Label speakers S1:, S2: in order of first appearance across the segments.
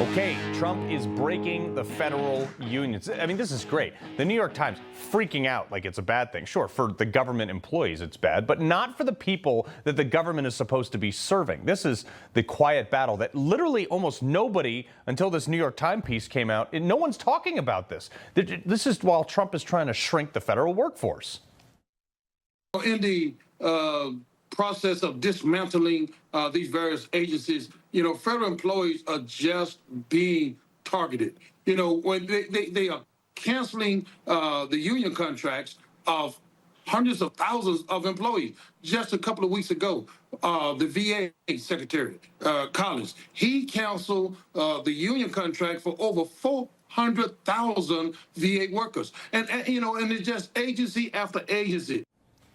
S1: Okay, Trump is breaking the federal unions. I mean, this is great. The New York Times freaking out like it's a bad thing. Sure, for the government employees it's bad, but not for the people that the government is supposed to be serving. This is the quiet battle that literally almost nobody, until this New York Times piece came out, no one's talking about this. This is while Trump is trying to shrink the federal workforce.
S2: In the process of dismantling these various agencies, federal employees are just being targeted. When they are canceling the union contracts of hundreds of thousands of employees. Just a couple of weeks ago, the VA Secretary, Collins, he canceled the union contract for over 400,000 VA workers. And it's just agency after agency.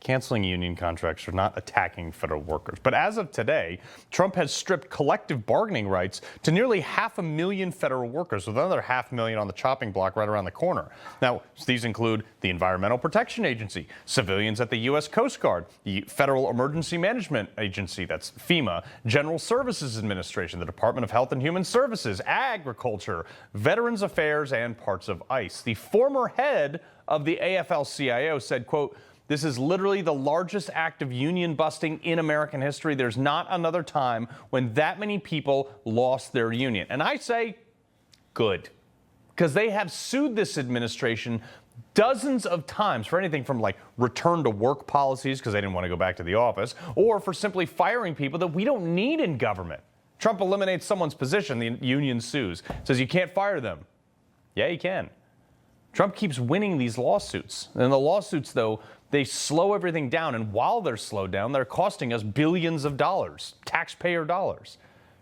S1: Canceling union contracts are not attacking federal workers. But as of today, Trump has stripped collective bargaining rights to nearly 500,000 federal workers, with another 500,000 on the chopping block right around the corner. Now, these include the Environmental Protection Agency, civilians at the U.S. Coast Guard, the Federal Emergency Management Agency, that's FEMA, General Services Administration, the Department of Health and Human Services, Agriculture, Veterans Affairs, and parts of ICE. The former head of the AFL-CIO said, quote, "This is literally the largest act of union busting in American history. There's not another time when that many people lost their union." And I say, good, because they have sued this administration dozens of times for anything from like return to work policies because they didn't want to go back to the office, or for simply firing people that we don't need in government. Trump eliminates someone's position, the union sues, says you can't fire them. Yeah, you can. Trump keeps winning these lawsuits. And the lawsuits, though, they slow everything down. And while they're slowed down, they're costing us billions of dollars, taxpayer dollars.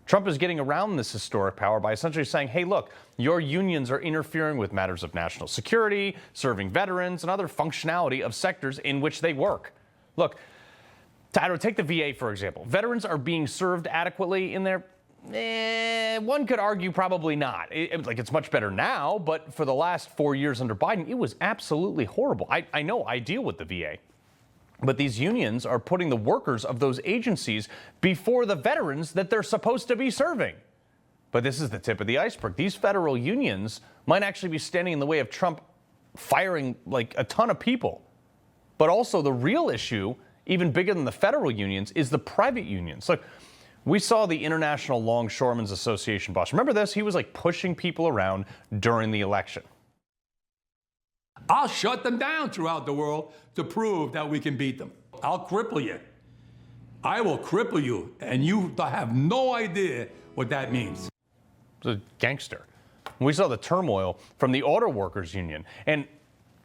S1: Trump is getting around this historic power by essentially saying, hey, look, your unions are interfering with matters of national security, serving veterans, and other functionality of sectors in which they work. Look, take the VA, for example. Veterans are being served adequately in their one could argue probably not. It's much better now, but for the last 4 years under Biden, it was absolutely horrible. I know I deal with the VA, but these unions are putting the workers of those agencies before the veterans that they're supposed to be serving. But this is the tip of the iceberg. These federal unions might actually be standing in the way of Trump firing like a ton of people. But also the real issue, even bigger than the federal unions, is the private unions. Look, we saw the International Longshoremen's Association boss. Remember this? He was like pushing people around during the election.
S3: I'll shut them down throughout the world to prove that we can beat them. I'll cripple you. I will cripple you, and you have no idea what that means.
S1: He's a gangster. We saw the turmoil from the auto workers union, and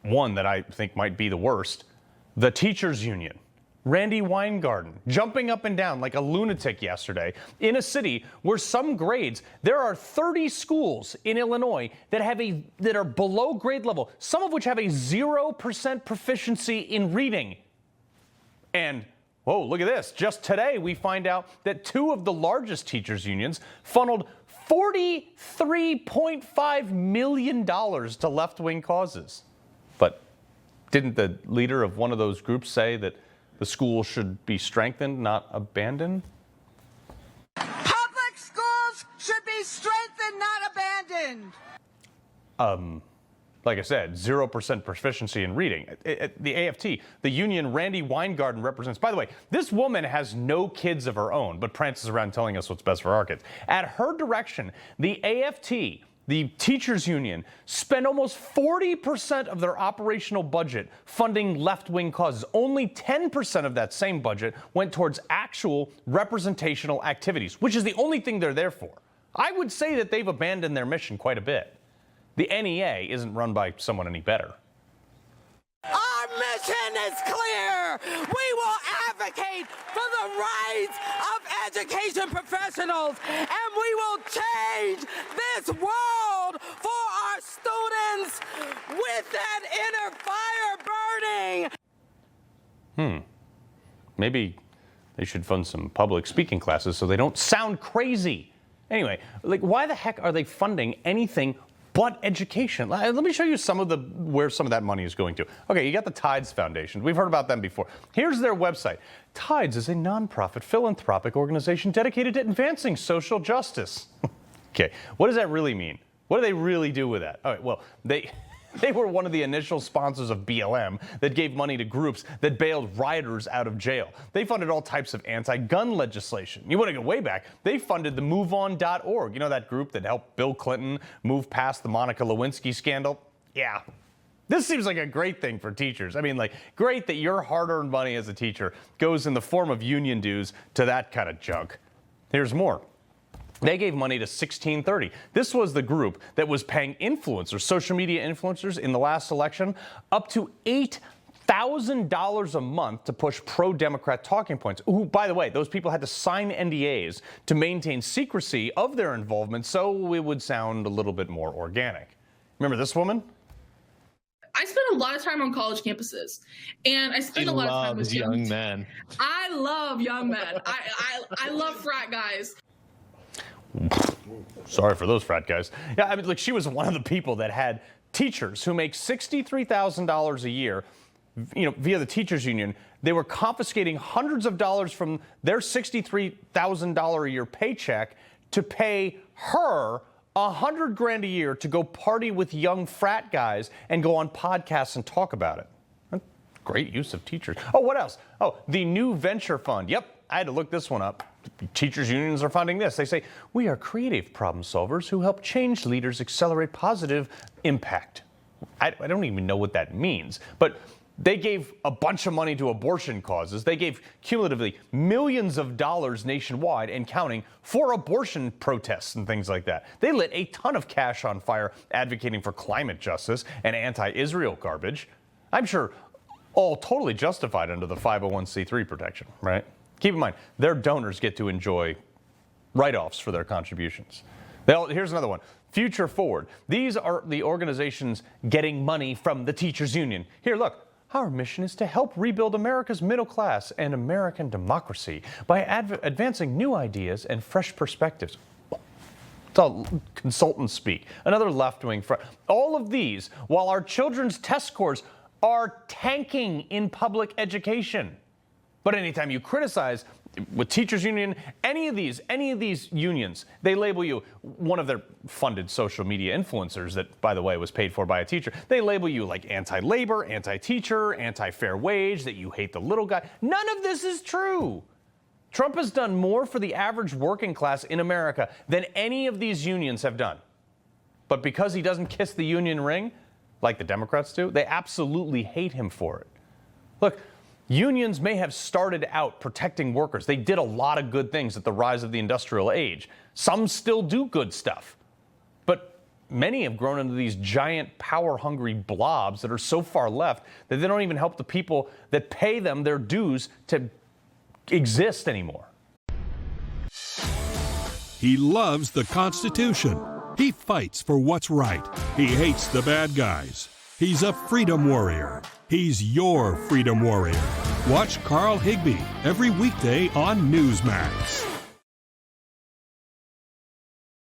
S1: one that I think might be the worst, the teachers union. Randy Weingarten jumping up and down like a lunatic yesterday in a city where some grades, there are 30 schools in Illinois that are below grade level, some of which have a 0% proficiency in reading. And whoa, look at this. Just today we find out that two of the largest teachers unions funneled $43.5 million to left-wing causes. But didn't the leader of one of those groups say that the school should be strengthened, not abandoned?
S4: Public schools should be strengthened, not abandoned.
S1: Like I said, 0% proficiency in reading. The AFT, the union Randy Weingarten represents. By the way, this woman has no kids of her own, but prances around telling us what's best for our kids. At her direction, the AFT, the teachers union, spent almost 40% of their operational budget funding left-wing causes. Only 10% of that same budget went towards actual representational activities, which is the only thing they're there for. I would say that they've abandoned their mission quite a bit. The NEA isn't run by someone any better.
S4: Our mission is clear. We will advocate for the rights of education professionals, and we will change this world for our students with that inner fire burning.
S1: Maybe they should fund some public speaking classes so they don't sound crazy. Anyway, why the heck are they funding anything but education? Let me show you where some of that money is going to. Okay, you got the Tides Foundation. We've heard about them before. Here's their website. Tides is a nonprofit philanthropic organization dedicated to advancing social justice. Okay, what does that really mean? What do they really do with that? All right, well, they were one of the initial sponsors of BLM that gave money to groups that bailed rioters out of jail. They funded all types of anti-gun legislation. You want to go way back, they funded the MoveOn.org. You know that group that helped Bill Clinton move past the Monica Lewinsky scandal? Yeah. This seems like a great thing for teachers. I mean, like, great that your hard-earned money as a teacher goes in the form of union dues to that kind of junk. Here's more. They gave money to 1630. This was the group that was paying influencers, social media influencers in the last election, up to $8,000 a month to push pro-Democrat talking points. Ooh, by the way, those people had to sign NDAs to maintain secrecy of their involvement so it would sound a little bit more organic. Remember this woman?
S5: I spent a lot of time on college campuses, and I spent a lot of time with
S6: young men.
S5: I love young men. I love frat guys.
S1: Sorry for those frat guys. Yeah, I mean, like, she was one of the people that had teachers who make $63,000 a year, you know, via the teachers union. They were confiscating hundreds of dollars from their $63,000 a year paycheck to pay her $100,000 a year to go party with young frat guys and go on podcasts and talk about it. Great use of teachers. Oh, what else? Oh, the New Venture Fund. Yep, I had to look this one up. Teachers unions are funding this. They say, we are creative problem solvers who help change leaders accelerate positive impact. I don't even know what that means, but they gave a bunch of money to abortion causes. They gave cumulatively millions of dollars nationwide and counting for abortion protests and things like that. They lit a ton of cash on fire advocating for climate justice and anti-Israel garbage. I'm sure all totally justified under the 501c3 protection, right? Keep in mind, their donors get to enjoy write-offs for their contributions. Here's another one. Future Forward. These are the organizations getting money from the teachers union. Here, look. Our mission is to help rebuild America's middle class and American democracy by advancing new ideas and fresh perspectives. It's all consultant speak. Another left-wing front. All of these, while our children's test scores are tanking in public education. But anytime you criticize with teachers union, any of these unions, they label you one of their funded social media influencers that, by the way, was paid for by a teacher. They label you like anti-labor, anti-teacher, anti-fair wage, that you hate the little guy. None of this is true. Trump has done more for the average working class in America than any of these unions have done. But because he doesn't kiss the union ring, like the Democrats do, they absolutely hate him for it. Look, unions may have started out protecting workers. They did a lot of good things at the rise of the industrial age. Some still do good stuff. But many have grown into these giant power-hungry blobs that are so far left that they don't even help the people that pay them their dues to exist anymore.
S7: He loves the Constitution. He fights for what's right. He hates the bad guys. He's a freedom warrior. He's your freedom warrior. Watch Carl Higbie every weekday on Newsmax.